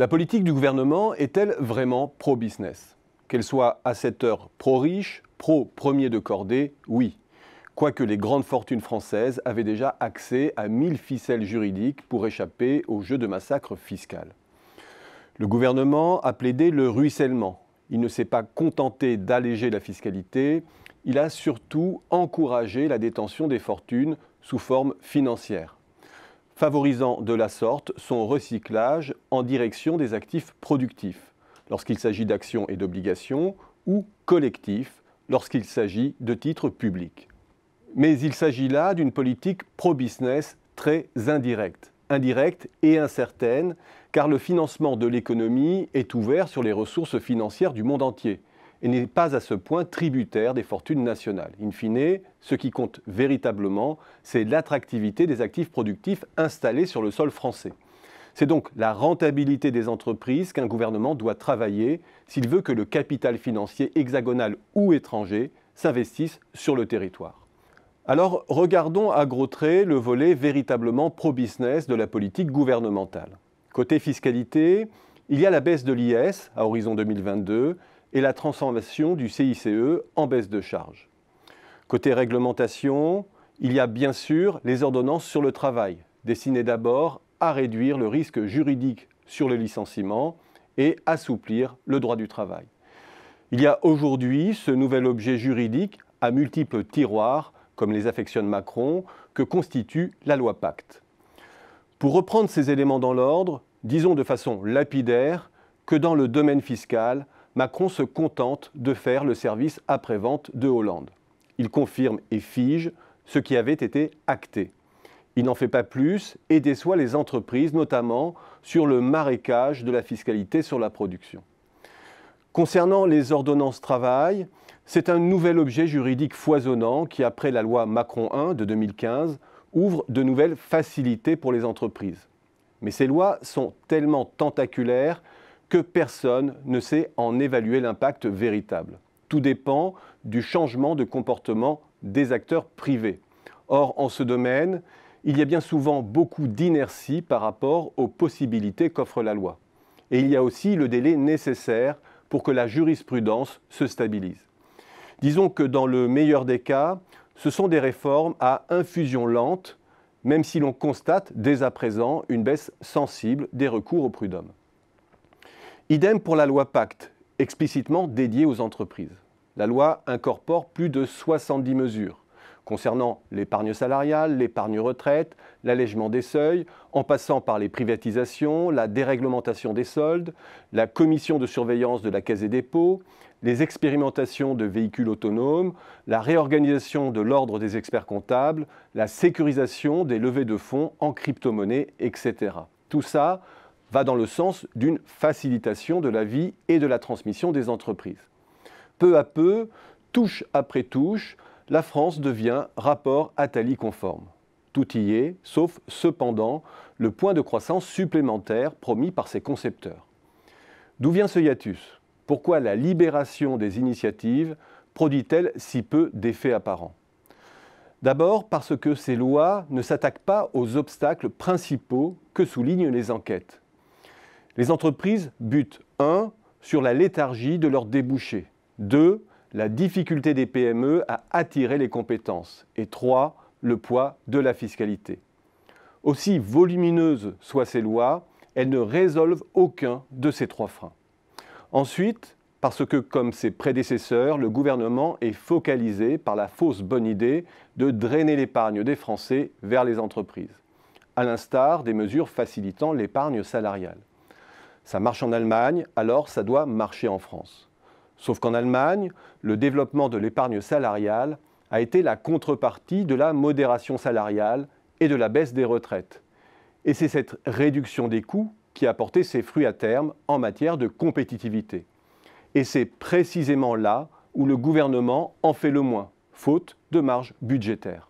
La politique du gouvernement est-elle vraiment pro-business? Qu'elle soit à cette heure pro-riche, pro-premier de cordée, oui. Quoique les grandes fortunes françaises avaient déjà accès à 1000 ficelles juridiques pour échapper au jeu de massacre fiscal. Le gouvernement a plaidé le ruissellement. Il ne s'est pas contenté d'alléger la fiscalité, il a surtout encouragé la détention des fortunes sous forme financière, favorisant de la sorte son recyclage en direction des actifs productifs, lorsqu'il s'agit d'actions et d'obligations, ou collectifs, lorsqu'il s'agit de titres publics. Mais il s'agit là d'une politique pro-business très indirecte et incertaine, car le financement de l'économie est ouvert sur les ressources financières du monde entier et n'est pas à ce point tributaire des fortunes nationales. In fine, ce qui compte véritablement, c'est l'attractivité des actifs productifs installés sur le sol français. C'est donc la rentabilité des entreprises qu'un gouvernement doit travailler s'il veut que le capital financier hexagonal ou étranger s'investisse sur le territoire. Alors, regardons à gros traits le volet véritablement pro-business de la politique gouvernementale. Côté fiscalité, il y a la baisse de l'IS à horizon 2022 et la transformation du CICE en baisse de charges. Côté réglementation, il y a bien sûr les ordonnances sur le travail, destinées d'abord à réduire le risque juridique sur le licenciement et assouplir le droit du travail. Il y a aujourd'hui ce nouvel objet juridique à multiples tiroirs, comme les affectionne Macron, que constitue la loi Pacte. Pour reprendre ces éléments dans l'ordre, disons de façon lapidaire que dans le domaine fiscal, Macron se contente de faire le service après-vente de Hollande. Il confirme et fige ce qui avait été acté. Il n'en fait pas plus et déçoit les entreprises, notamment sur le marécage de la fiscalité sur la production. Concernant les ordonnances travail, c'est un nouvel objet juridique foisonnant qui, après la loi Macron 1 de 2015, ouvre de nouvelles facilités pour les entreprises. Mais ces lois sont tellement tentaculaires que personne ne sait en évaluer l'impact véritable. Tout dépend du changement de comportement des acteurs privés. Or, en ce domaine, il y a bien souvent beaucoup d'inertie par rapport aux possibilités qu'offre la loi. Et il y a aussi le délai nécessaire pour que la jurisprudence se stabilise. Disons que dans le meilleur des cas, ce sont des réformes à infusion lente, même si l'on constate dès à présent une baisse sensible des recours au prud'homme. Idem pour la loi Pacte, explicitement dédiée aux entreprises. La loi incorpore plus de 70 mesures concernant l'épargne salariale, l'épargne retraite, l'allègement des seuils, en passant par les privatisations, la déréglementation des soldes, la commission de surveillance de la Caisse des dépôts, les expérimentations de véhicules autonomes, la réorganisation de l'ordre des experts comptables, la sécurisation des levées de fonds en crypto-monnaie, etc. Tout ça va dans le sens d'une facilitation de la vie et de la transmission des entreprises. Peu à peu, touche après touche, la France devient rapport Attali conforme. Tout y est, sauf cependant le point de croissance supplémentaire promis par ses concepteurs. D'où vient ce hiatus? Pourquoi la libération des initiatives produit-elle si peu d'effets apparents? D'abord parce que ces lois ne s'attaquent pas aux obstacles principaux que soulignent les enquêtes. Les entreprises butent 1. Sur la léthargie de leurs débouchés, 2. La difficulté des PME à attirer les compétences, et 3. Le poids de la fiscalité. Aussi volumineuses soient ces lois, elles ne résolvent aucun de ces 3 freins. Ensuite, parce que, comme ses prédécesseurs, le gouvernement est focalisé par la fausse bonne idée de drainer l'épargne des Français vers les entreprises, à l'instar des mesures facilitant l'épargne salariale. Ça marche en Allemagne, alors ça doit marcher en France. Sauf qu'en Allemagne, le développement de l'épargne salariale a été la contrepartie de la modération salariale et de la baisse des retraites. Et c'est cette réduction des coûts qui a porté ses fruits à terme en matière de compétitivité. Et c'est précisément là où le gouvernement en fait le moins, faute de marge budgétaire.